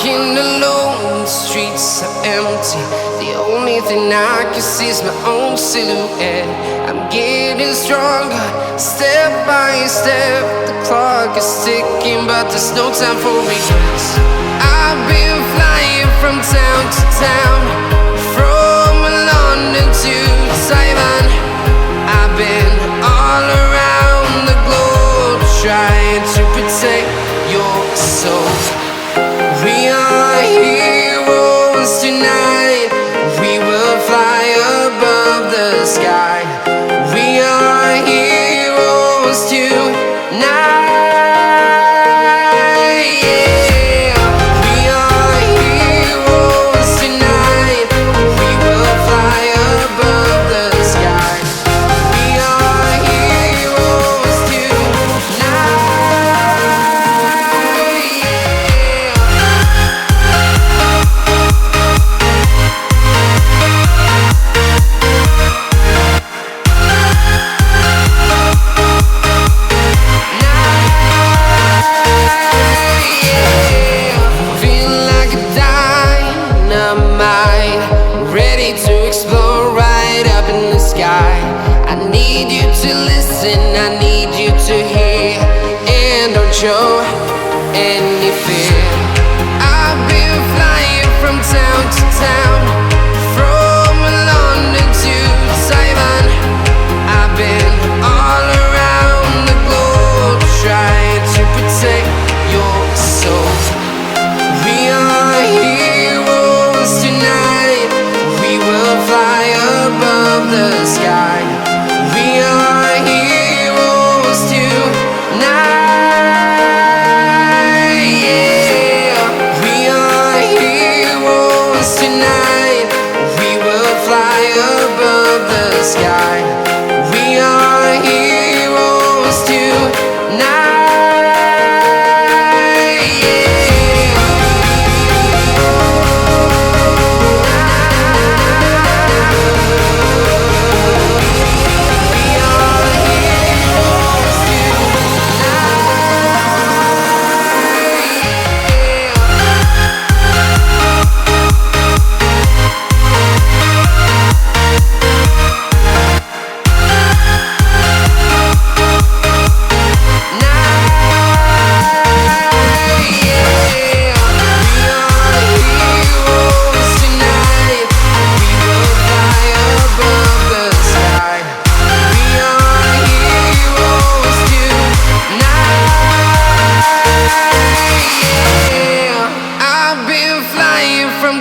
walking alone, the streets are empty. The only thing I can see is my own silhouette. I'm getting stronger, step by step. The clock is ticking, but there's no time for regrets. I've been flying from town to town, from London to Taiwan. I've been all around the globe, trying to protect your soul. We are heroes tonight. We will fly above the sky. We are heroes tonight. Yeah. We are heroes tonight. We will fly above the sky. We are heroes tonight. Feeling like a dynamite, ready to explode right up in the sky. I need you to listen, I need you to hear, and don't show any fear. I've been flying from town to town, from London to Taiwan. I've been all around the globe, trying to protect your soul. We are heroes tonight. We will fly above the sky. We are heroes tonight. Yeah. We are heroes tonight. We will fly above the sky. We are heroes tonight.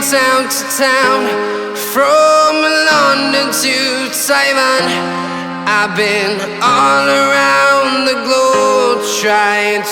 Town to town, from London to Taiwan. I've been all around the globe, trying to